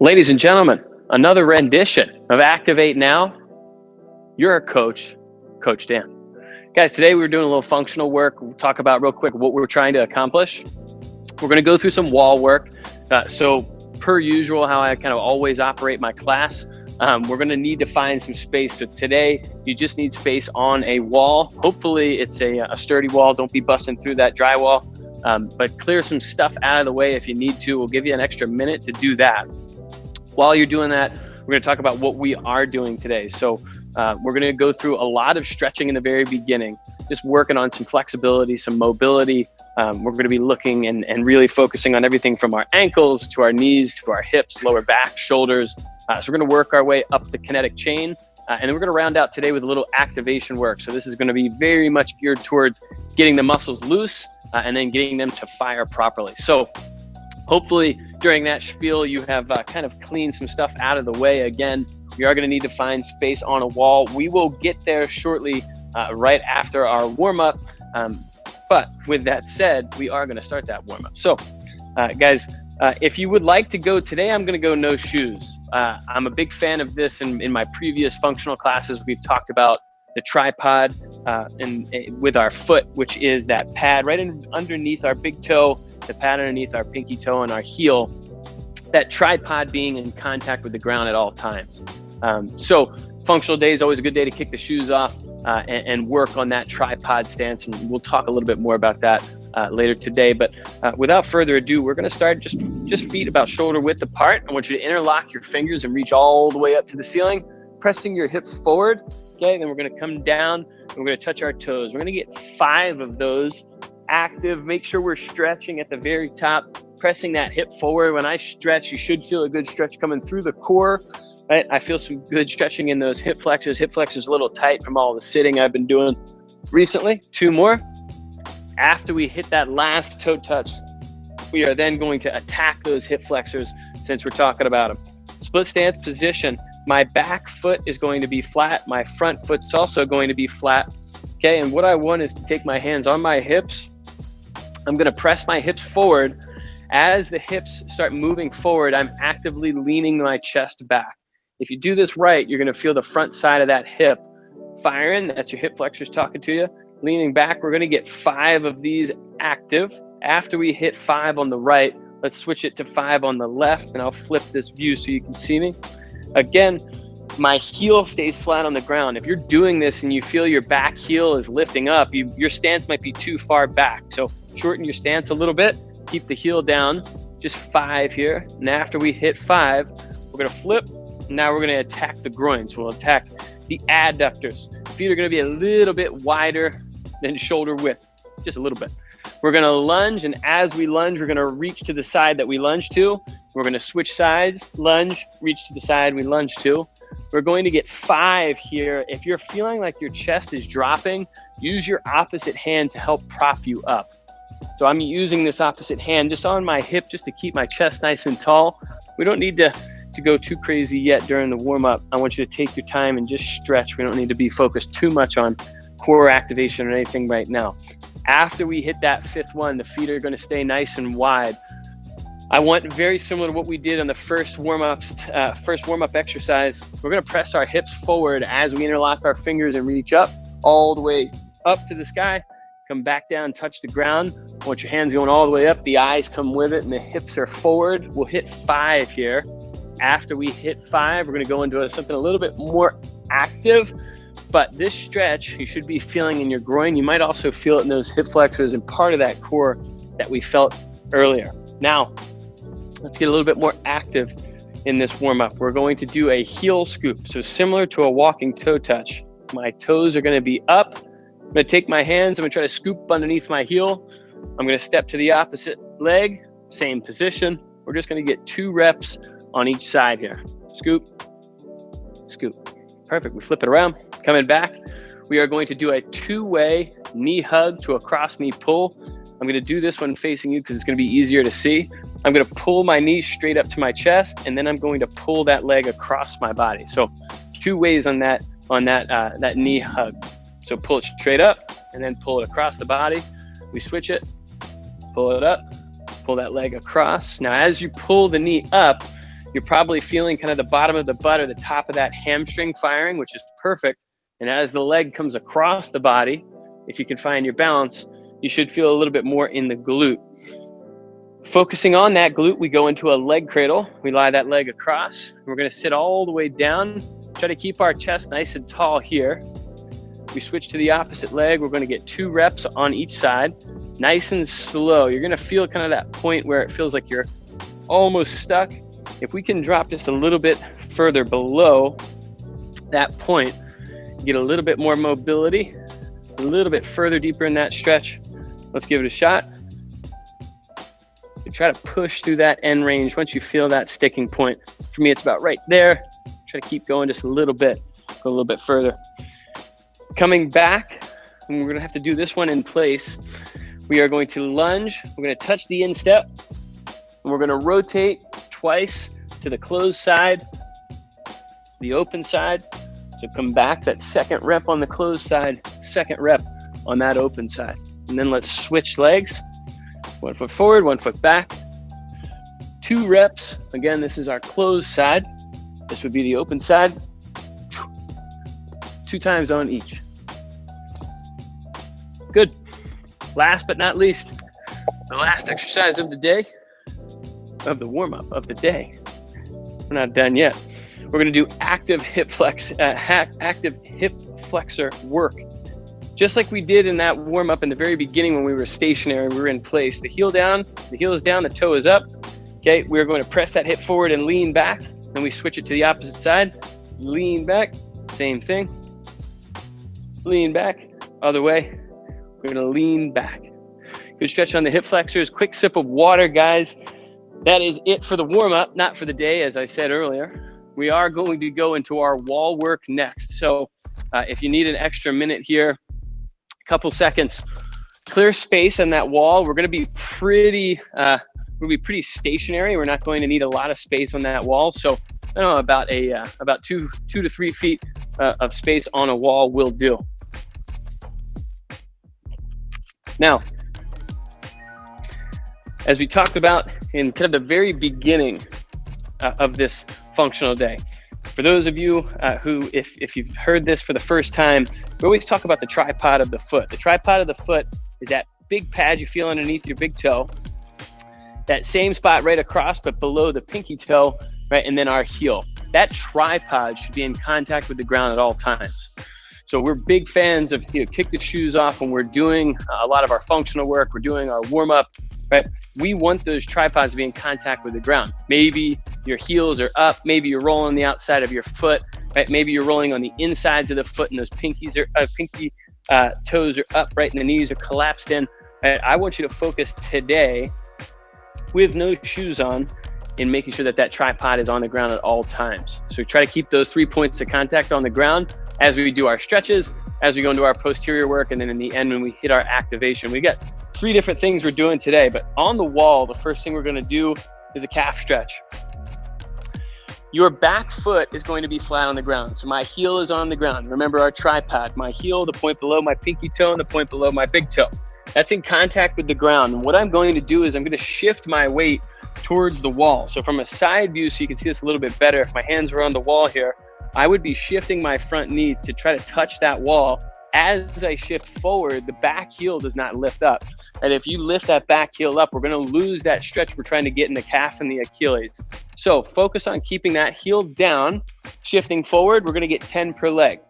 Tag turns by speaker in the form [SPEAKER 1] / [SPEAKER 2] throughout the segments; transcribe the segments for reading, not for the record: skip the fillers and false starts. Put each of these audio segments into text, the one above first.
[SPEAKER 1] Ladies and gentlemen, another rendition of Activate Now. You're a coach, Coach Dan. Guys, today we're doing a little functional work. We'll talk about real quick what we're trying to accomplish. We're going to go through some wall work. So per usual, how I kind of always operate my class, we're going to need to find some space. So today, you just need space on a wall. Hopefully it's a sturdy wall. Don't be busting through that drywall, but clear some stuff out of the way if you need to. We'll give you an extra minute to do that. While you're doing that, we're going to talk about what we are doing today. So we're going to go through a lot of stretching in the very beginning, just working on some flexibility, some mobility. We're going to be looking and really focusing on everything from our ankles to our knees to our hips, lower back, shoulders. So we're going to work our way up the kinetic chain. And then we're going to round out today with a little activation work. So this is going to be very much geared towards getting the muscles loose and then getting them to fire properly. So hopefully during that spiel, you have kind of cleaned some stuff out of the way. Again, we are going to need to find space on a wall. We will get there shortly, right after our warm-up. But with that said, we are going to start that warm-up. So guys, if you would like to go today, I'm going to go no shoes. I'm a big fan of this. In my previous functional classes, we've talked about the tripod with our foot, which is that pad right underneath our big toe, the pad underneath our pinky toe and our heel, that tripod being in contact with the ground at all times. So functional day is always a good day to kick the shoes off and work on that tripod stance. And we'll talk a little bit more about that later today. But without further ado, we're going to start just feet about shoulder width apart. I want you to interlock your fingers and reach all the way up to the ceiling, pressing your hips forward. Okay, then we're going to come down and we're going to touch our toes. We're going to get 5 of those active. Make sure we're stretching at the very top, pressing that hip forward. When I stretch, you should feel a good stretch coming through the core. Right? I feel some good stretching in those hip flexors. Hip flexors a little tight from all the sitting I've been doing recently. 2 more. After we hit that last toe touch, we are then going to attack those hip flexors since we're talking about them. Split stance position. My back foot is going to be flat. My front foot's also going to be flat. Okay, and what I want is to take my hands on my hips. I'm going to press my hips forward. As the hips start moving forward, I'm actively leaning my chest back. If you do this right, you're going to feel the front side of that hip firing. That's your hip flexors talking to you. Leaning back, we're going to get 5 of these active. After we hit 5 on the right, let's switch it to 5 on the left, and I'll flip this view so you can see me. Again, my heel stays flat on the ground. If you're doing this and you feel your back heel is lifting up, your stance might be too far back. So shorten your stance a little bit, keep the heel down, just 5 here. And after we hit 5, we're going to flip. Now we're going to attack the groin. So we'll attack the adductors. Feet are going to be a little bit wider than shoulder width, just a little bit. We're going to lunge, and as we lunge, we're going to reach to the side that we lunge to. We're going to switch sides, lunge, reach to the side we lunge to. We're going to get 5 here. If you're feeling like your chest is dropping, use your opposite hand to help prop you up. So I'm using this opposite hand just on my hip just to keep my chest nice and tall. We don't need to go too crazy yet during the warm-up. I want you to take your time and just stretch. We don't need to be focused too much on core activation or anything right now. After we hit that 5th one, the feet are going to stay nice and wide. I want very similar to what we did on the first warm-up exercise. We're going to press our hips forward as we interlock our fingers and reach up, all the way up to the sky. Come back down, touch the ground. I want your hands going all the way up. The eyes come with it and the hips are forward. We'll hit 5 here. After we hit 5, we're going to go into something a little bit more active. But this stretch, you should be feeling in your groin. You might also feel it in those hip flexors and part of that core that we felt earlier. Now, let's get a little bit more active in this warm-up. We're going to do a heel scoop. So similar to a walking toe touch. My toes are going to be up. I'm going to take my hands. I'm going to try to scoop underneath my heel. I'm going to step to the opposite leg. Same position. We're just going to get 2 reps on each side here. Scoop, scoop. Perfect. We flip it around. Coming back, we are going to do a 2-way knee hug to a cross knee pull. I'm going to do this one facing you because it's going to be easier to see. I'm going to pull my knee straight up to my chest, and then I'm going to pull that leg across my body. So 2 ways on that knee hug. So pull it straight up and then pull it across the body. We switch it, pull it up, pull that leg across. Now, as you pull the knee up, You're probably feeling kind of the bottom of the butt or the top of that hamstring firing, which is perfect. And as the leg comes across the body, if you can find your balance, you should feel a little bit more in the glute. Focusing on that glute, we go into a leg cradle. We lie that leg across. We're going to sit all the way down. Try to keep our chest nice and tall here. We switch to the opposite leg. We're going to get 2 reps on each side. Nice and slow. You're going to feel kind of that point where it feels like you're almost stuck. If we can drop just a little bit further below that point, get a little bit more mobility, a little bit further deeper in that stretch. Let's give it a shot. You try to push through that end range once you feel that sticking point. For me, it's about right there. Try to keep going just a little bit, go a little bit further. Coming back, and we're gonna have to do this one in place. We are going to lunge, we're gonna touch the instep, and we're gonna rotate twice to the closed side, the open side. So come back, that second rep on the closed side, second rep on that open side. And then let's switch legs. 1 foot forward, 1 foot back. 2 reps. Again, this is our closed side. This would be the open side. 2 times on each. Good. Last but not least, the last exercise of the day, of the warm-up of the day. We're not done yet. We're going to do active hip flexor work. Just like we did in that warm-up in the very beginning when we were stationary, we were in place. The heel is down, the toe is up. Okay, we're going to press that hip forward and lean back. Then we switch it to the opposite side. Lean back, same thing. Lean back, other way. We're going to lean back. Good stretch on the hip flexors. Quick sip of water, guys. That is it for the warm-up, not for the day, as I said earlier. We are going to go into our wall work next. So if you need an extra minute here, a couple seconds, clear space on that wall. We're going to be pretty stationary. We're not going to need a lot of space on that wall. So I don't know, about 2 to 3 feet of space on a wall will do. Now, as we talked about in kind of the very beginning of this functional day, for those of you who, if you've heard this for the first time, we always talk about the tripod of the foot. The tripod of the foot is that big pad you feel underneath your big toe, that same spot right across but below the pinky toe, right, and then our heel. That tripod should be in contact with the ground at all times. So we're big fans of, kick the shoes off when we're doing a lot of our functional work, we're doing our warm-up, right? We want those tripods to be in contact with the ground. Maybe your heels are up, maybe you're rolling the outside of your foot, right? Maybe you're rolling on the insides of the foot and those pinky toes are up, right? And the knees are collapsed in. Right? I want you to focus today with no shoes on in making sure that that tripod is on the ground at all times. So try to keep those 3 points of contact on the ground as we do our stretches, as we go into our posterior work, and then in the end when we hit our activation. We got 3 different things we're doing today, but on the wall, the first thing we're gonna do is a calf stretch. Your back foot is going to be flat on the ground. So my heel is on the ground. Remember our tripod, my heel, the point below my pinky toe, and the point below my big toe. That's in contact with the ground. And what I'm going to do is I'm going to shift my weight towards the wall. So from a side view, so you can see this a little bit better, if my hands were on the wall here, I would be shifting my front knee to try to touch that wall. As I shift forward, the back heel does not lift up. And if you lift that back heel up, we're going to lose that stretch we're trying to get in the calf and the Achilles. So focus on keeping that heel down, shifting forward. We're going to get 10 per leg.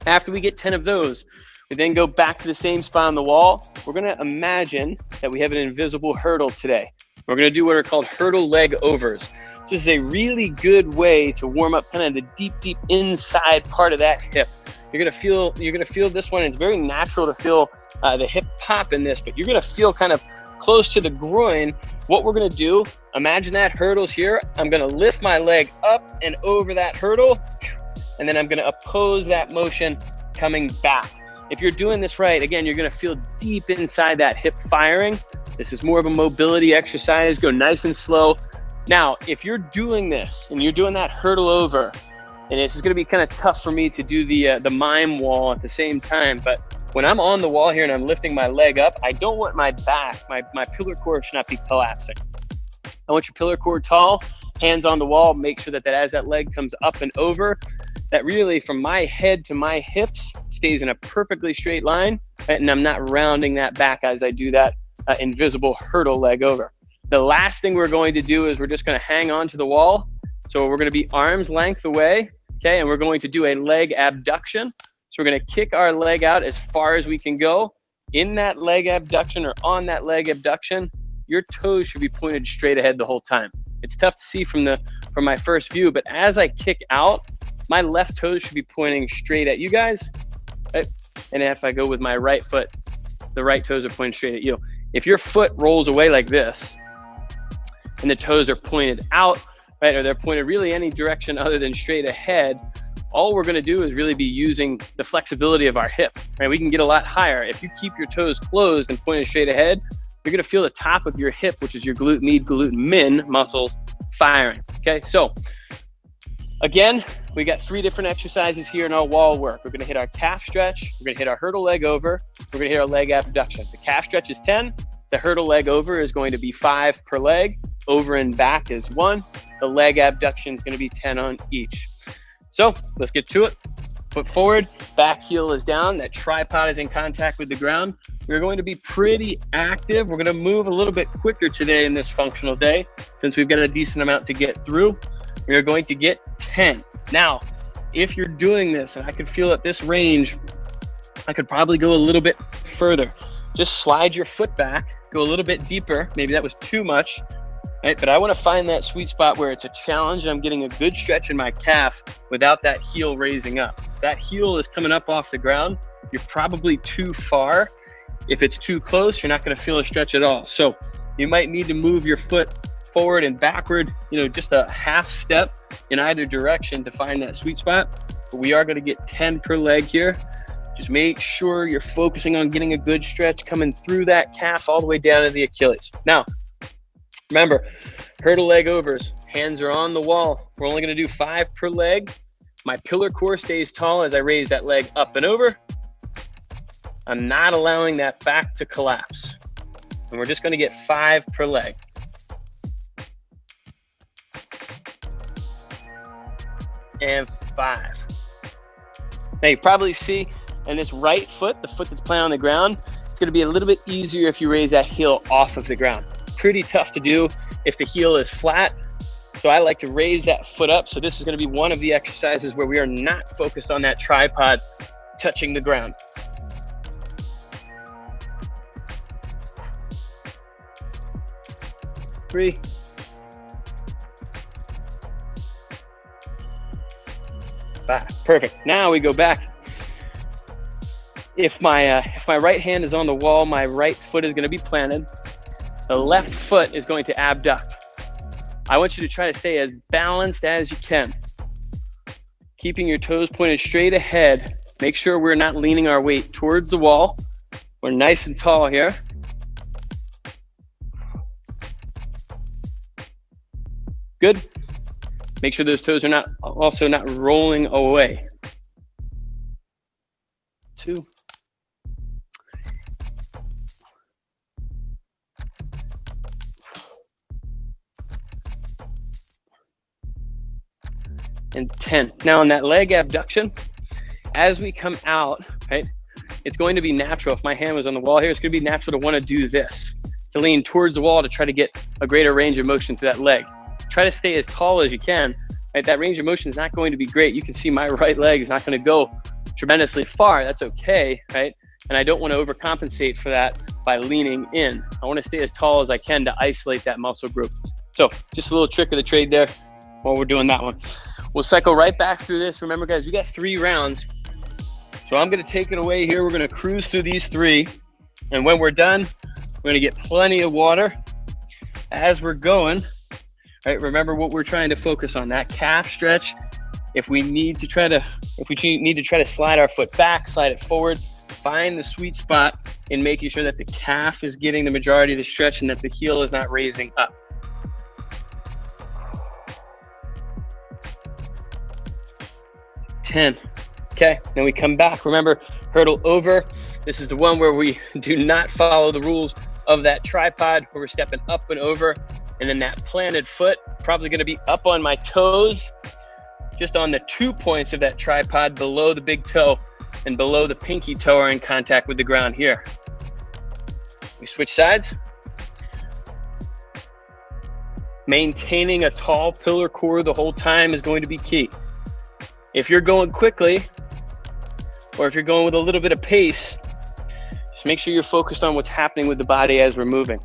[SPEAKER 1] After we get 10 of those, we then go back to the same spot on the wall. We're going to imagine that we have an invisible hurdle today. We're going to do what are called hurdle leg overs. This is a really good way to warm up kind of the deep inside part of that hip. You're gonna feel this one. It's very natural to feel the hip pop in this, but you're gonna feel kind of close to the groin. What we're gonna do, imagine that hurdle's here. I'm gonna lift my leg up and over that hurdle, and then I'm gonna oppose that motion coming back. If you're doing this right, again, you're gonna feel deep inside that hip firing. This is more of a mobility exercise. Go nice and slow. Now, if you're doing this and you're doing that hurdle over, and this is going to be kind of tough for me to do the mime wall at the same time, but when I'm on the wall here and I'm lifting my leg up, I don't want my back, my pillar core should not be collapsing. I want your pillar core tall. Hands on the wall, make sure that as that leg comes up and over, that really from my head to my hips stays in a perfectly straight line, right? And I'm not rounding that back as I do that invisible hurdle leg over. The last thing we're going to do is we're just going to hang on to the wall. So we're going to be arm's length away, okay? And we're going to do a leg abduction. So we're going to kick our leg out as far as we can go. In that leg abduction or on that leg abduction, your toes should be pointed straight ahead the whole time. It's tough to see from my first view, but as I kick out, my left toes should be pointing straight at you guys, right? And if I go with my right foot, the right toes are pointing straight at you. If your foot rolls away like this and the toes are pointed out, right, or they're pointed really any direction other than straight ahead, all we're going to do is really be using the flexibility of our hip, right? We can get a lot higher. If you keep your toes closed and pointed straight ahead, you're going to feel the top of your hip, which is your glute med, glute min muscles firing, okay? So again, we got 3 different exercises here in our wall work. We're going to hit our calf stretch. We're going to hit our hurdle leg over. We're going to hit our leg abduction. The calf stretch is 10. The hurdle leg over is going to be 5 per leg. Over and back is 1. The leg abduction is going to be 10 on each. So let's get to it. Foot forward, back heel is down. That tripod is in contact with the ground. We're going to be pretty active. We're going to move a little bit quicker today in this functional day since we've got a decent amount to get through. We are going to get 10. Now, if you're doing this, and I could feel at this range, I could probably go a little bit further. Just slide your foot back, go a little bit deeper. Maybe that was too much, right? But I want to find that sweet spot where it's a challenge and I'm getting a good stretch in my calf without that heel raising up. If that heel is coming up off the ground, you're probably too far. If it's too close, you're not going to feel a stretch at all. So you might need to move your foot forward and backward, just a half step in either direction to find that sweet spot. But we are going to get 10 per leg here. Just make sure you're focusing on getting a good stretch coming through that calf all the way down to the Achilles. Now, remember, hurdle leg overs, hands are on the wall. We're only going to do 5 per leg. My pillar core stays tall as I raise that leg up and over. I'm not allowing that back to collapse. And we're just going to get 5 per leg. And 5. Now you probably see in this right foot, the foot that's playing on the ground, it's going to be a little bit easier if you raise that heel off of the ground. Pretty tough to do if the heel is flat. So I like to raise that foot up. So this is going to be one of the exercises where we are not focused on that tripod touching the ground. 3. 5. Perfect. Now we go back. If my right hand is on the wall, my right foot is going to be planted. The left foot is going to abduct. I want you to try to stay as balanced as you can. Keeping your toes pointed straight ahead. Make sure we're not leaning our weight towards the wall. We're nice and tall here. Good. Make sure those toes are also not rolling away. 2. And 10. Now on that leg abduction, as we come out, right, it's going to be natural. If my hand was on the wall here, it's going to be natural to want to do this, to lean towards the wall to try to get a greater range of motion to that leg. Try to stay as tall as you can. Right? That range of motion is not going to be great. You can see my right leg is not going to go tremendously far. That's okay, right? And I don't want to overcompensate for that by leaning in. I want to stay as tall as I can to isolate that muscle group. So just a little trick of the trade there while we're doing that one. We'll cycle right back through this. Remember, guys, we got 3 rounds. So I'm going to take it away here. We're going to cruise through these 3. And when we're done, we're going to get plenty of water. As we're going, right, remember what we're trying to focus on, that calf stretch. If we need to try to slide our foot back, slide it forward, find the sweet spot in making sure that the calf is getting the majority of the stretch and that the heel is not raising up. 10. Okay, then we come back. Remember, hurdle over. This is the one where we do not follow the rules of that tripod, where we're stepping up and over. And then that planted foot, probably gonna be up on my toes, just on the 2 points of that tripod below the big toe and below the pinky toe are in contact with the ground here. We switch sides. Maintaining a tall pillar core the whole time is going to be key. If you're going quickly, or if you're going with a little bit of pace, just make sure you're focused on what's happening with the body as we're moving.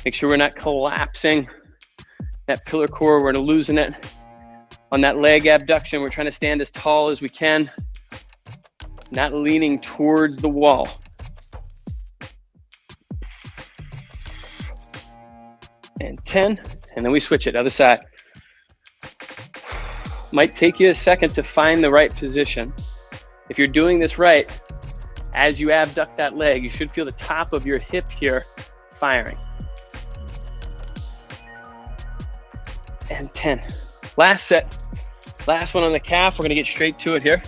[SPEAKER 1] Make sure we're not collapsing that pillar core, we're not losing it. On that leg abduction, we're trying to stand as tall as we can, not leaning towards the wall. And 10, and then we switch it, other side. Might take you a second to find the right position. If you're doing this right, as you abduct that leg, you should feel the top of your hip here firing. And 10. Last set, last one on the calf. We're gonna get straight to it here.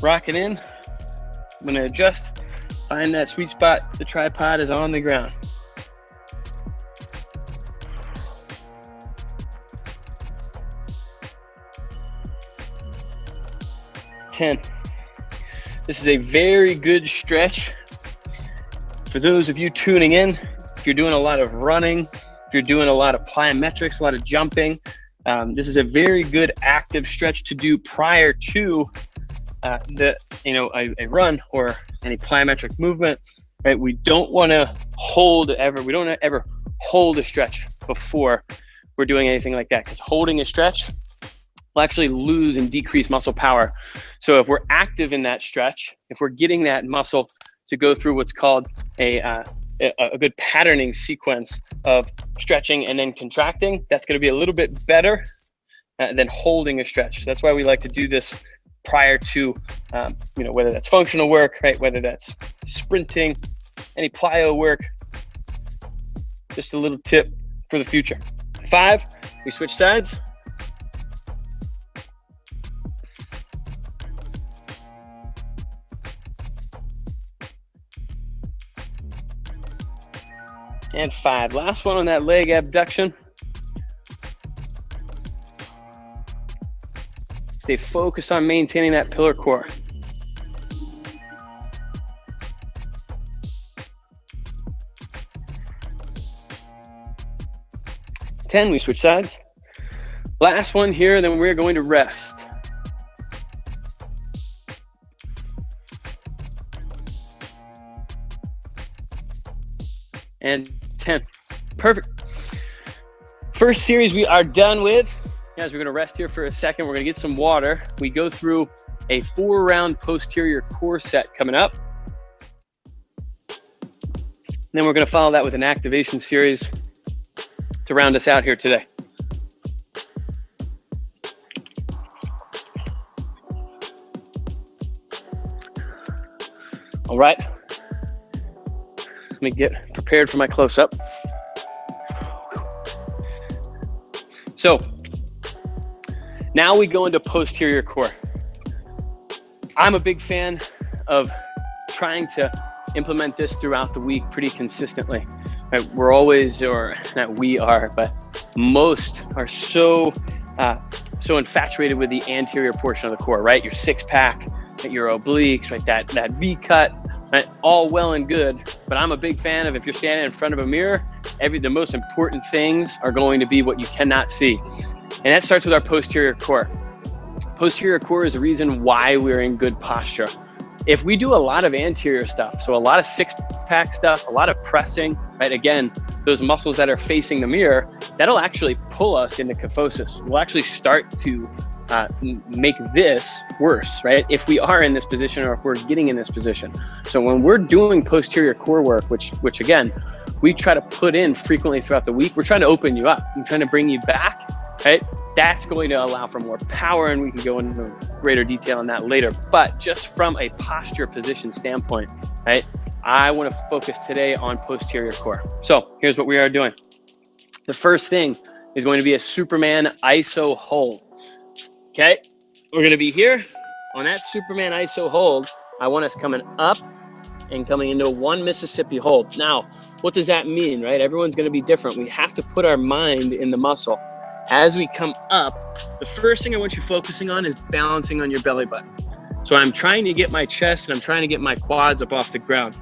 [SPEAKER 1] Rocking in. I'm gonna adjust, find that sweet spot. The tripod is on the ground. This is a very good stretch. For those of you tuning in, if you're doing a lot of running, if you're doing a lot of plyometrics, a lot of jumping, this is a very good active stretch to do prior to a run or any plyometric movement. Right? We don't want to hold ever. We don't ever hold a stretch before we're doing anything like that, because holding a stretch will actually lose and decrease muscle power. So if we're active in that stretch, if we're getting that muscle to go through what's called a good patterning sequence of stretching and then contracting, that's going to be a little bit better than holding a stretch. That's why we like to do this prior to, whether that's functional work, right? Whether that's sprinting, any plyo work. Just a little tip for the future. 5, we switch sides. And 5, last one on that leg abduction. Stay focused on maintaining that pillar core. Ten, we switch sides. Last one here, then we're going to rest. And 10. Perfect. First series we are done with. Guys, we're going to rest here for a second. We're going to get some water. We go through a 4-round posterior core set coming up. And then we're going to follow that with an activation series to round us out here today. All right. Let me get prepared for my close-up. So now we go into posterior core. I'm a big fan of trying to implement this throughout the week pretty consistently. Right? We're always, or not we are, but most are so infatuated with the anterior portion of the core, right? Your six-pack, your obliques, right? That V-cut. Right, all well and good, but I'm a big fan of, if you're standing in front of a mirror, the most important things are going to be what you cannot see. And that starts with our posterior core. Posterior core is the reason why we're in good posture. If we do a lot of anterior stuff, so a lot of six-pack stuff, a lot of pressing, right? Again, those muscles that are facing the mirror, that'll actually pull us into kyphosis. We'll actually start to make this worse, right? If we are in this position or if we're getting in this position. So when we're doing posterior core work, which again, we try to put in frequently throughout the week, we're trying to open you up. I'm trying to bring you back, right? That's going to allow for more power, and we can go into greater detail on that later. But just from a posture position standpoint, right? I want to focus today on posterior core. So here's what we are doing. The first thing is going to be a Superman ISO hold. Okay, we're going to be here on that Superman ISO hold. I want us coming up and coming into one Mississippi hold. Now, What does that mean, right? Everyone's going to be different. We have to put our mind in the muscle. As we come up, the first thing I want you focusing on is balancing on your belly button. So I'm trying to get my chest and I'm trying to get my quads up off the ground.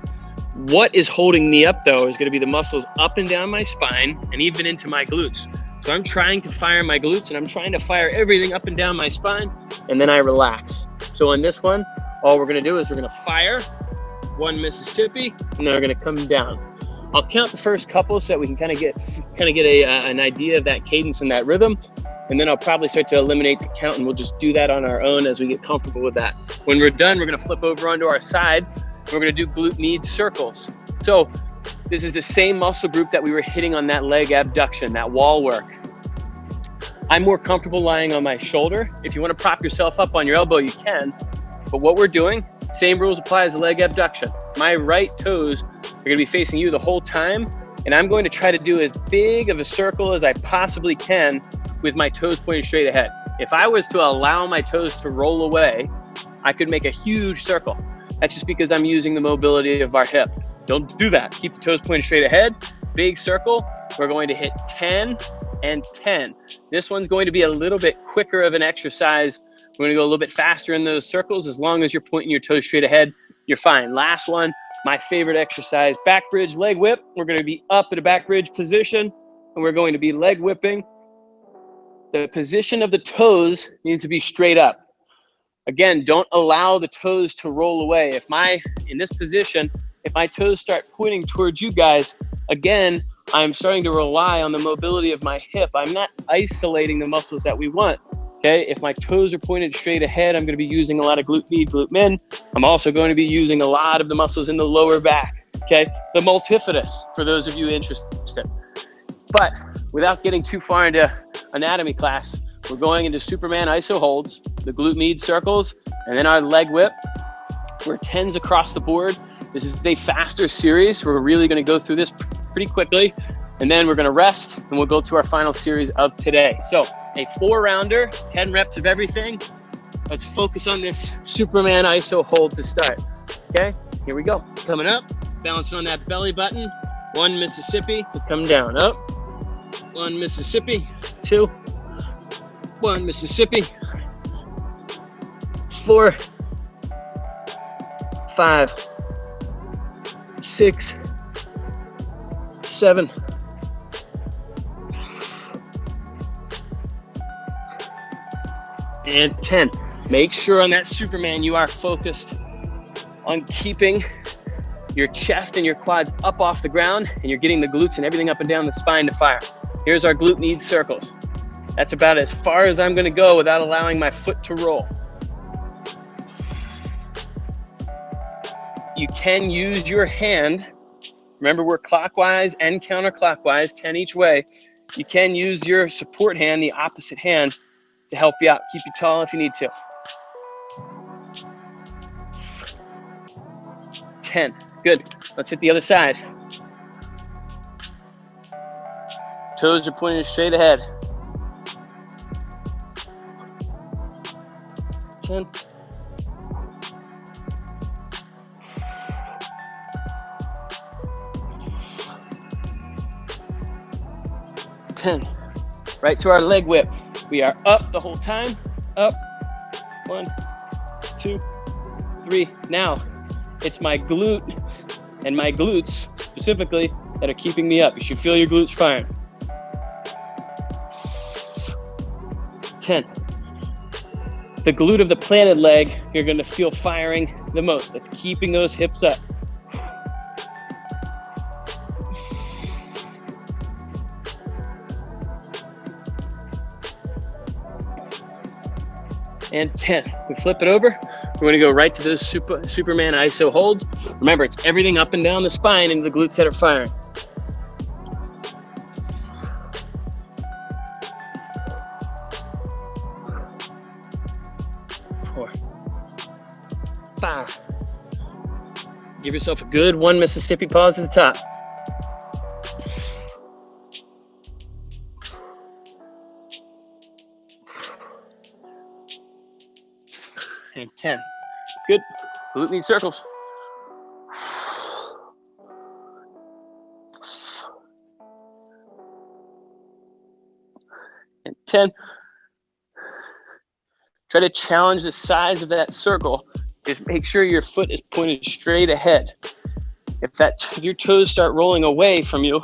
[SPEAKER 1] What is holding me up though is going to be the muscles up and down my spine and even into my glutes. So I'm trying to fire my glutes and I'm trying to fire everything up and down my spine, and then I relax. So on this one, all we're going to do is we're going to fire one Mississippi and then we're going to come down. I'll count the first couple so that we can kind of get an idea of that cadence and that rhythm. And then I'll probably start to eliminate the count and we'll just do that on our own as we get comfortable with that. When we're done, we're going to flip over onto our side. We're going to do glute med circles. So this is the same muscle group that we were hitting on that leg abduction, that wall work. I'm more comfortable lying on my shoulder. If you want to prop yourself up on your elbow, you can. But what we're doing, same rules apply as the leg abduction. My right toes are going to be facing you the whole time, and I'm going to try to do as big of a circle as I possibly can with my toes pointed straight ahead. If I was to allow my toes to roll away, I could make a huge circle. That's just because I'm using the mobility of our hip. Don't do that. Keep the toes pointed straight ahead. Big circle. We're going to hit 10 and 10. This one's going to be a little bit quicker of an exercise. We're going to go a little bit faster in those circles. As long as you're pointing your toes straight ahead, you're fine. Last one, my favorite exercise, back bridge leg whip. We're going to be up at a back bridge position, and we're going to be leg whipping. The position of the toes needs to be straight up. Again, don't allow the toes to roll away. In this position, if my toes start pointing towards you guys, again, I'm starting to rely on the mobility of my hip. I'm not isolating the muscles that we want. Okay, if my toes are pointed straight ahead, I'm going to be using a lot of glute med, glute min. I'm also going to be using a lot of the muscles in the lower back. Okay, the multifidus for those of you interested. But without getting too far into anatomy class, we're going into Superman iso holds, the glute med circles, and then our leg whip. We're 10s across the board. This is a faster series. We're really going to go through this pretty quickly, and then we're going to rest, and we'll go to our final series of today. So a 4-rounder, 10 reps of everything. Let's focus on this Superman iso hold to start. Okay, here we go. Coming up, balancing on that belly button. 1 Mississippi, we come down, up. 1 Mississippi, 2. 1 Mississippi, 4, 5, 6, 7, and 10. Make sure on that Superman you are focused on keeping your chest and your quads up off the ground, and you're getting the glutes and everything up and down the spine to fire. Here's our glute med circles. That's about as far as I'm going to go without allowing my foot to roll. You can use your hand. Remember, we're clockwise and counterclockwise, 10 each way. You can use your support hand, the opposite hand, to help you out. Keep you tall if you need to. 10. Good. Let's hit the other side. Toes are pointed straight ahead. 10. 10. Right to our leg whip. We are up the whole time. Up. 1, 2, 3. Now, it's my glute and my glutes specifically that are keeping me up. You should feel your glutes firing. 10. The glute of the planted leg, you're going to feel firing the most. That's keeping those hips up. And 10. We flip it over. We're going to go right to those Superman iso holds. Remember, it's everything up and down the spine into the glutes that are firing. 4, 5. Give yourself a good 1 Mississippi pause at the top. And 10. Good. Glute med circles. 10. Try to challenge the size of that circle. Just make sure your foot is pointed straight ahead. If your toes start rolling away from you,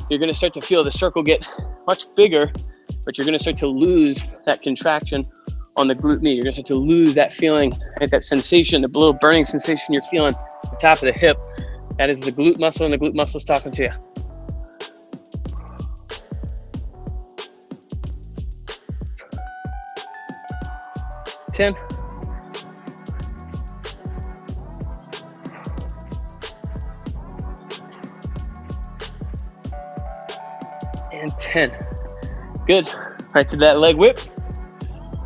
[SPEAKER 1] you're going to start to feel the circle get much bigger, but you're going to start to lose that contraction on the glute med. You're going to start to lose that feeling, right? That sensation, the little burning sensation you're feeling at the top of the hip. That is the glute muscle, and the glute muscle is talking to you. 10. And 10. Good. Right to that leg whip.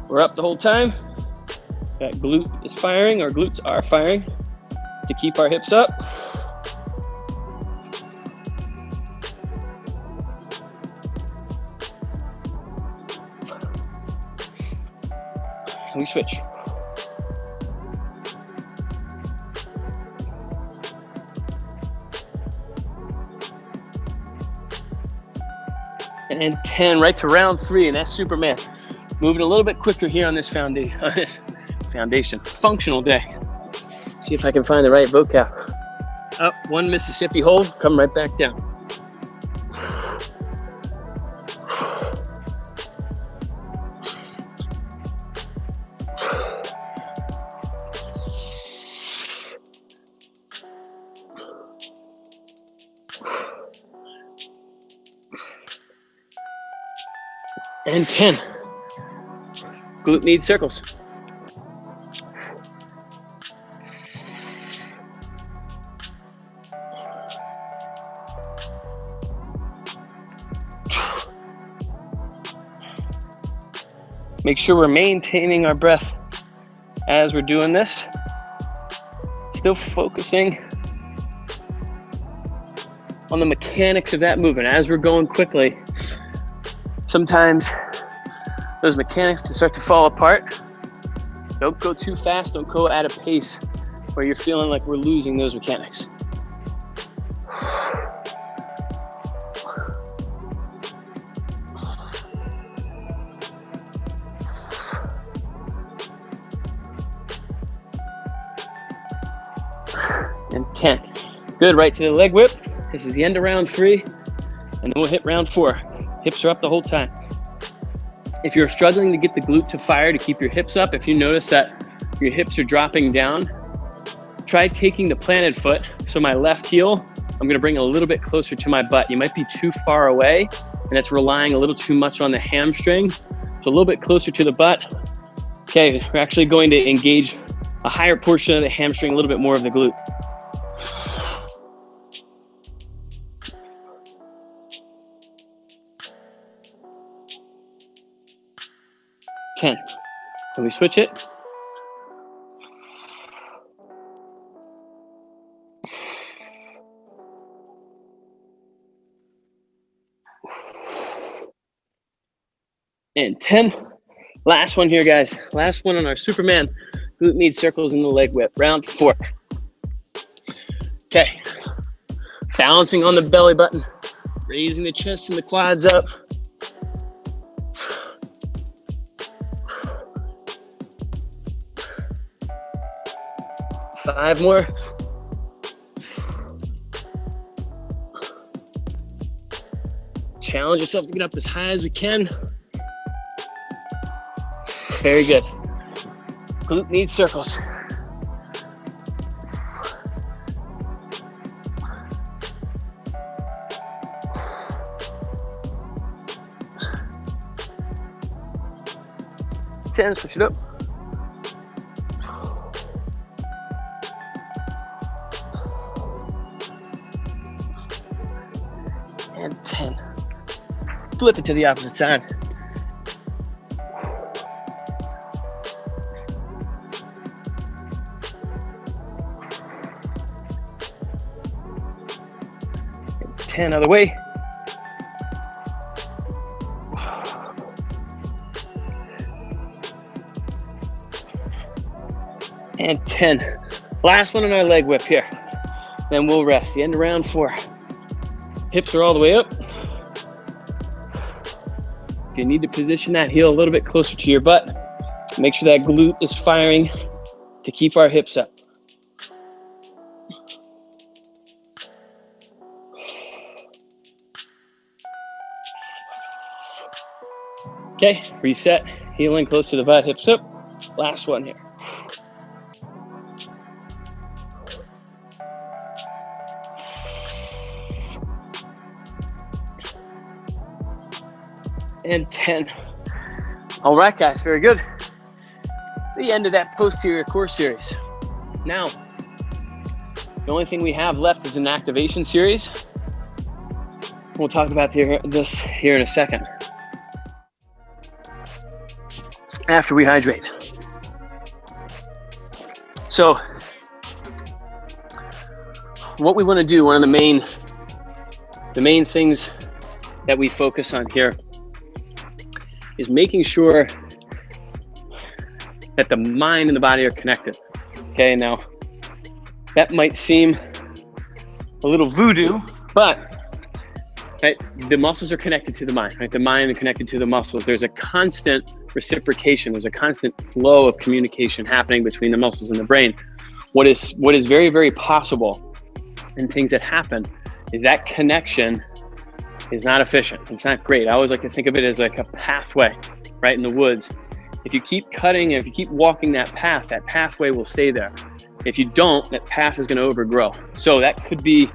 [SPEAKER 1] We're up the whole time. That glute is firing, our glutes are firing to keep our hips up. And we switch. And 10, right to round 3, and that's Superman. Moving a little bit quicker here on this foundation. Functional day. See if I can find the right vocab. Up, one Mississippi hold, come right back down. And 10. Glute Med Circles. Make sure we're maintaining our breath as we're doing this. Still focusing on the mechanics of that movement as we're going quickly. Sometimes those mechanics can start to fall apart. Don't go too fast, don't go at a pace where you're feeling like we're losing those mechanics. And 10. Good, right to the leg whip. This is the end of round 3, and then we'll hit round 4. Hips are up the whole time. If you're struggling to get the glute to fire to keep your hips up, if you notice that your hips are dropping down, try taking the planted foot. So my left heel, I'm gonna bring a little bit closer to my butt. You might be too far away, and it's relying a little too much on the hamstring. So a little bit closer to the butt. Okay, we're actually going to engage a higher portion of the hamstring, a little bit more of the glute. Can we switch it? And 10. Last one here, guys. Last one on our Superman glute med circles in the leg whip. Round 4. Okay. Balancing on the belly button. Raising the chest and the quads up. 5 more. Challenge yourself to get up as high as we can. Very good. Glute med circles. Switch it up. And 10. Flip it to the opposite side. And 10 other way. And 10. Last one on our leg whip here. Then we'll rest. The end of round 4. Hips are all the way up. If you need to position that heel a little bit closer to your butt, make sure that glute is firing to keep our hips up. Okay, reset, heel in close to the butt, hips up. Last one here. And 10. All right, guys, very good. The end of that posterior core series. Now, the only thing we have left is an activation series. We'll talk about this here in a second. After we hydrate. So, what we want to do, one of the main things that we focus on here is making sure that the mind and the body are connected. Okay, now that might seem a little voodoo, but right, the muscles are connected to the mind, right? The mind is connected to the muscles. There's a constant reciprocation. There's a constant flow of communication happening between the muscles and the brain. What is very, very possible and things that happen is that connection is not efficient. It's not great. I always like to think of it as like a pathway, right, in the woods. If you keep cutting and if you keep walking that pathway will stay there. If you don't, that path is going to overgrow. So that could be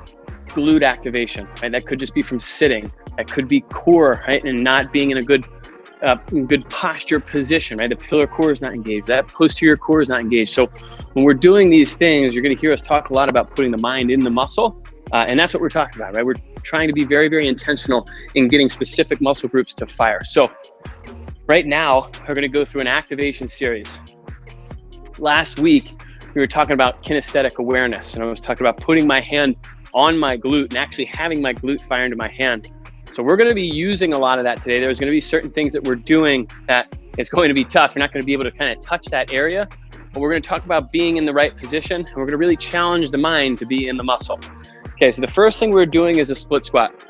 [SPEAKER 1] glute activation, right? That could just be from sitting. That could be core, right, and not being in a good posture position, right? The pillar core is not engaged. That posterior core is not engaged. So when we're doing these things, you're going to hear us talk a lot about putting the mind in the muscle. And that's what we're talking about, right? We're trying to be very, very intentional in getting specific muscle groups to fire. So right now, we're going to go through an activation series. Last week, we were talking about kinesthetic awareness, and I was talking about putting my hand on my glute and actually having my glute fire into my hand. So we're going to be using a lot of that today. There's going to be certain things that we're doing that it's going to be tough. You're not going to be able to kind of touch that area, but we're going to talk about being in the right position, and we're going to really challenge the mind to be in the muscle. Okay, so the first thing we're doing is a split squat.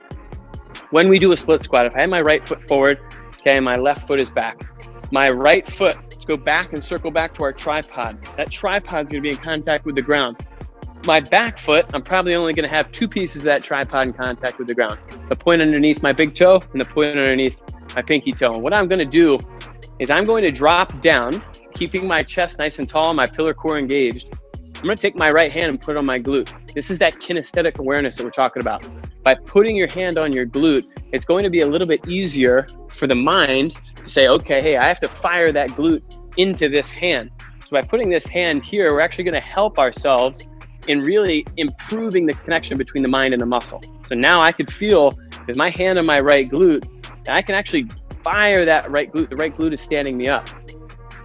[SPEAKER 1] When we do a split squat, if I have my right foot forward, okay, my left foot is back. My right foot, let's go back and circle back to our tripod. That tripod is going to be in contact with the ground. My back foot, I'm probably only going to have two pieces of that tripod in contact with the ground. The point underneath my big toe and the point underneath my pinky toe. And what I'm going to do is I'm going to drop down, keeping my chest nice and tall, my pillar core engaged. I'm going to take my right hand and put it on my glute. This is that kinesthetic awareness that we're talking about. By putting your hand on your glute, it's going to be a little bit easier for the mind to say, okay, hey, I have to fire that glute into this hand. So by putting this hand here, we're actually going to help ourselves in really improving the connection between the mind and the muscle. So now I could feel with my hand on my right glute, that I can actually fire that right glute. The right glute is standing me up.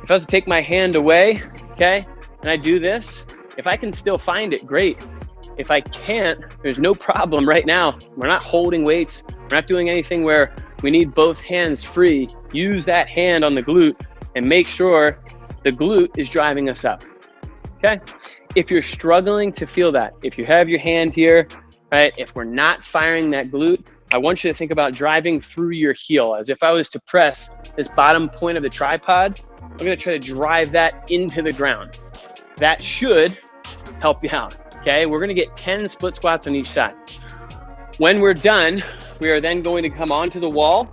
[SPEAKER 1] If I was to take my hand away, okay, and I do this, if I can still find it, great. If I can't, there's no problem right now. We're not holding weights. We're not doing anything where we need both hands free. Use that hand on the glute and make sure the glute is driving us up, okay? If you're struggling to feel that, if you have your hand here, right, if we're not firing that glute, I want you to think about driving through your heel. As if I was to press this bottom point of the tripod, I'm gonna try to drive that into the ground. That should help you out, okay? We're gonna get 10 split squats on each side. When we're done, we are then going to come onto the wall.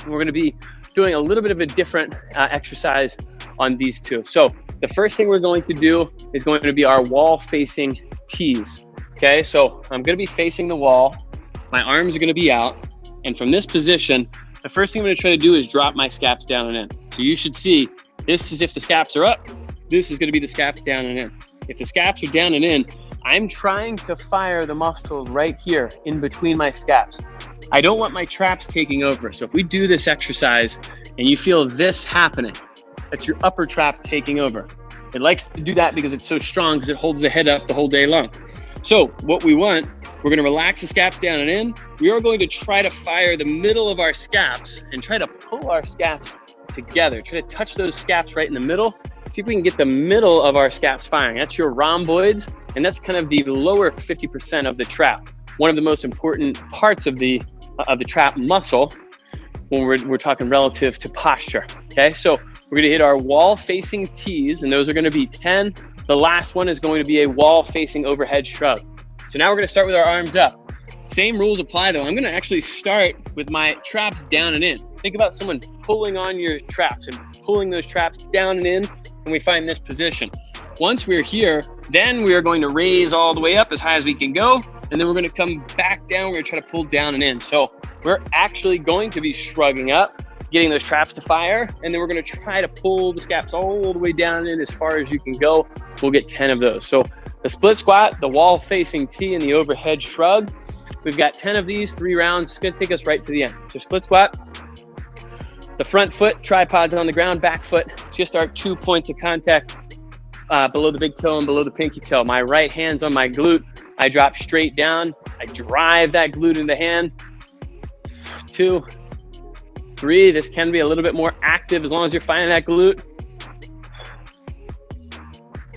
[SPEAKER 1] And we're gonna be doing a little bit of a different exercise on these two. So the first thing we're going to do is going to be our wall facing tees, okay? So I'm gonna be facing the wall. My arms are gonna be out. And from this position, the first thing I'm gonna try to do is drop my scaps down and in. So you should see, this is if the scaps are up, this is gonna be the scaps down and in. If the scaps are down and in, I'm trying to fire the muscles right here in between my scaps. I don't want my traps taking over. So if we do this exercise and you feel this happening, that's your upper trap taking over. It likes to do that because it's so strong because it holds the head up the whole day long. So what we want, we're gonna relax the scaps down and in. We are going to try to fire the middle of our scaps and try to pull our scaps together. Try to touch those scaps right in the middle. See if we can get the middle of our scaps firing. That's your rhomboids, and that's kind of the lower 50% of the trap. One of the most important parts of the trap muscle. when we're talking relative to posture. Okay, so we're gonna hit our wall facing T's, and those are gonna be 10. The last one is going to be a wall facing overhead shrug. So now we're gonna start with our arms up. Same rules apply though. I'm gonna actually start with my traps down and in. Think about someone pulling on your traps and pulling those traps down and in, and we find this position. Once we're here, then we are going to raise all the way up as high as we can go, and then we're gonna come back down. We're gonna try to pull down and in. So we're actually going to be shrugging up, getting those traps to fire, and then we're gonna try to pull the scaps all the way down and in as far as you can go. We'll get 10 of those. So the split squat, the wall facing T, and the overhead shrug. We've got 10 of these, 3 rounds. It's gonna take us right to the end. So split squat, the front foot, tripods on the ground, back foot, just our 2 points of contact below the big toe and below the pinky toe. My right hand's on my glute. I drop straight down. I drive that glute in the hand. 2, 3. This can be a little bit more active as long as you're finding that glute.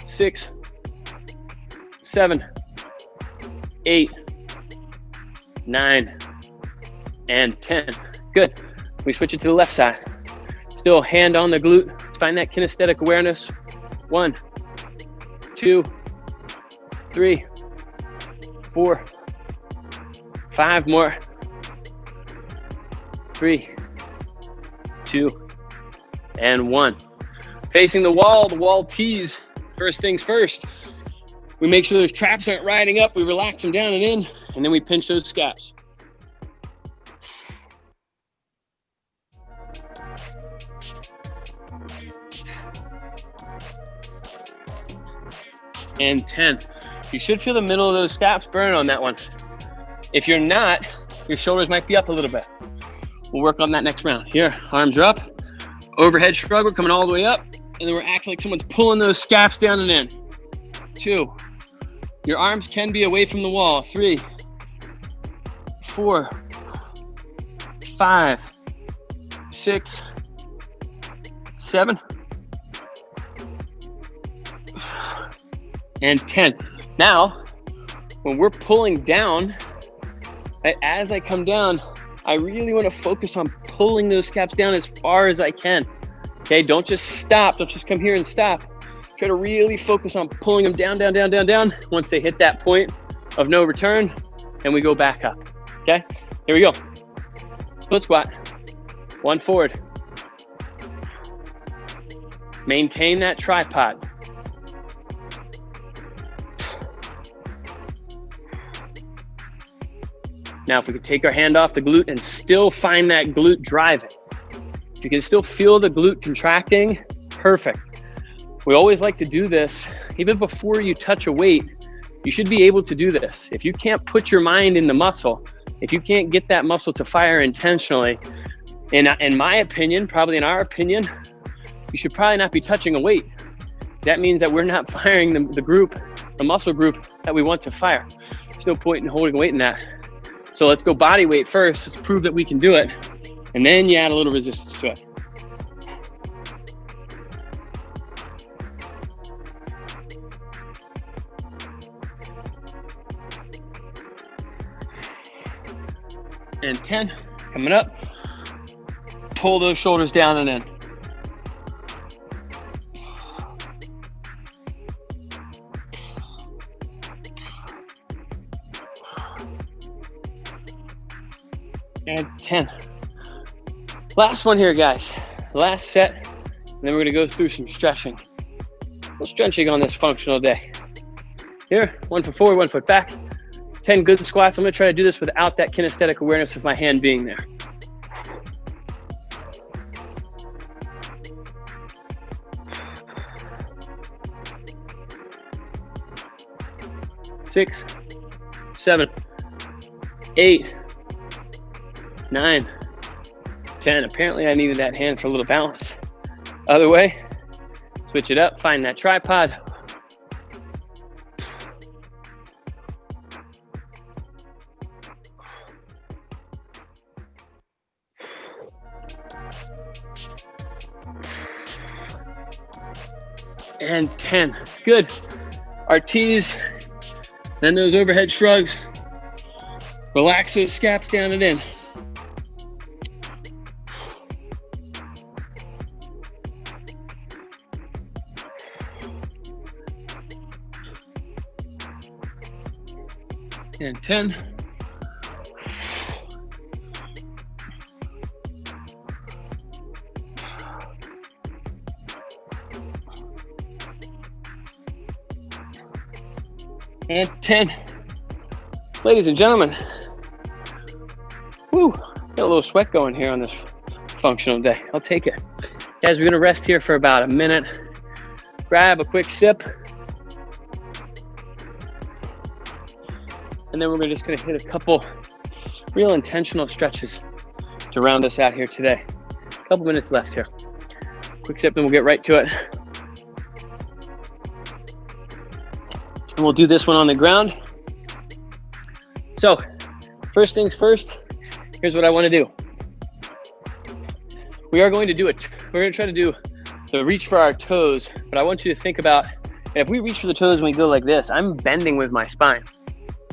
[SPEAKER 1] 6, 7, 8, 9, and 10. Good. We switch it to the left side. Still hand on the glute. Let's find that kinesthetic awareness. 1, 2, 3, 4, 5 more. 3, 2, and 1. Facing the wall tees. First things first. We make sure those traps aren't riding up. We relax them down and in, and then we pinch those scaps. And 10. You should feel the middle of those scaps burn on that one. If you're not, your shoulders might be up a little bit. We'll work on that next round. Here, arms are up. Overhead shrug, we're coming all the way up. And then we're acting like someone's pulling those scaps down and in. 2. Your arms can be away from the wall. 3, 4, 5, 6, 7, and 10. Now, when we're pulling down, as I come down, I really want to focus on pulling those scaps down as far as I can. Okay, don't just stop. Don't just come here and stop. Try to really focus on pulling them down, down, down, down, down. Once they hit that point of no return, and we go back up. Okay, here we go. Split squat. 1 forward. Maintain that tripod. Now, if we could take our hand off the glute and still find that glute driving. If you can still feel the glute contracting, perfect. We always like to do this, even before you touch a weight, you should be able to do this. If you can't put your mind in the muscle, if you can't get that muscle to fire intentionally, in my opinion, probably in our opinion, you should probably not be touching a weight. That means that we're not firing the muscle group that we want to fire. There's no point in holding weight in that. So let's go body weight first. Let's prove that we can do it. And then you add a little resistance to it. And 10, coming up. Pull those shoulders down and in. And 10. Last one here, guys. Last set. And then we're gonna go through some stretching. A little stretching on this functional day. Here, 1 foot forward, 1 foot back. 10 good squats. I'm gonna try to do this without that kinesthetic awareness of my hand being there. Six, 7, 8, 9, 10. Apparently I needed that hand for a little balance. Other way, switch it up, find that tripod. And 10, good. Our T's, then those overhead shrugs. Relax those scaps down and in. and 10. And 10. Ladies and gentlemen, woo, got a little sweat going here on this functional day. I'll take it. Guys, we're gonna rest here for about a minute. Grab a quick sip. And then we're just gonna hit a couple real intentional stretches to round us out here today. A couple minutes left here. Quick sip and we'll get right to it. And we'll do this one on the ground. So, first things first, here's what I want to do. We're going to try to do the reach for our toes, but I want you to think about, if we reach for the toes and we go like this, I'm bending with my spine.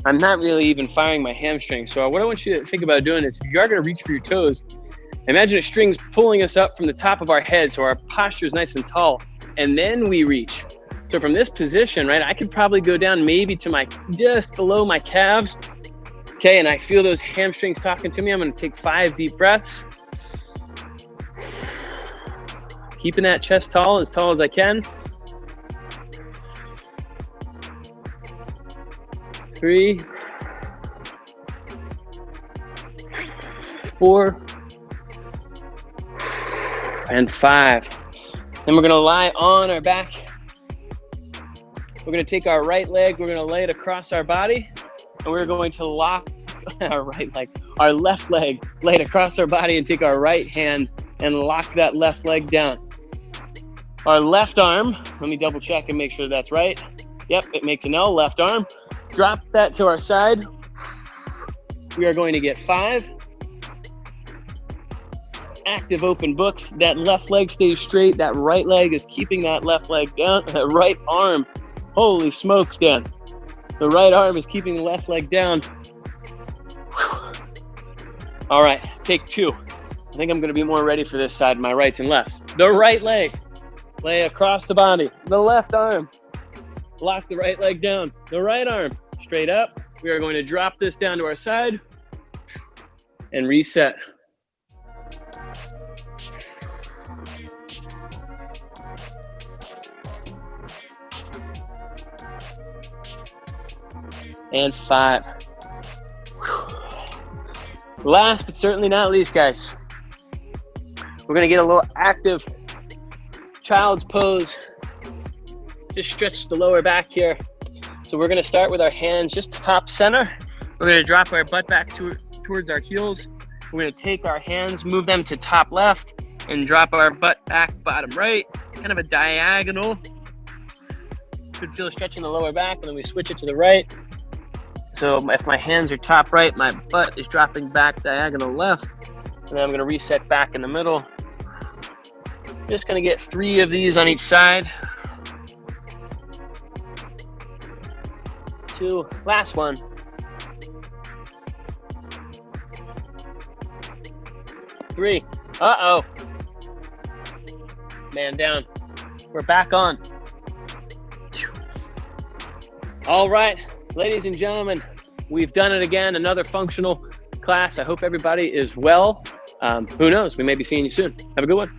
[SPEAKER 1] I'm not really even firing my hamstrings. So what I want you to think about doing is, if you are going to reach for your toes, imagine a string's pulling us up from the top of our head so our posture is nice and tall, and then we reach. So from this position, right, I could probably go down maybe to just below my calves. Okay, and I feel those hamstrings talking to me. I'm gonna take 5 deep breaths. Keeping that chest tall as I can. 3, 4, and 5. Then we're gonna lie on our back. We're gonna take our right leg, we're gonna lay it across our body, and we're going to lock our left leg, lay it across our body, and take our right hand and lock that left leg down. Our left arm, let me double check and make sure that's right. Yep, it makes an L, left arm. Drop that to our side. We are going to get 5. Active open books. That left leg stays straight. That right leg is keeping that left leg down. That right arm, holy smokes, Dan. The right arm is keeping the left leg down. All right, take 2. I think I'm gonna be more ready for this side, my rights and lefts. The right leg, lay across the body. The left arm, lock the right leg down. The right arm, straight up. We are going to drop this down to our side and reset. And 5. Last but certainly not least, guys, we're gonna get a little active child's pose. Just stretch the lower back here. So we're gonna start with our hands just top center. We're gonna drop our butt back towards our heels. We're gonna take our hands, move them to top left, and drop our butt back bottom right, kind of a diagonal. Should feel stretching the lower back, and then we switch it to the right. So if my hands are top right, my butt is dropping back diagonal left, and then I'm gonna reset back in the middle. Just gonna get 3 of these on each side. 2, last one. 3, uh-oh. Man down, we're back on. All right, ladies and gentlemen, we've done it again, another functional class. I hope everybody is well. Who knows, we may be seeing you soon. Have a good one.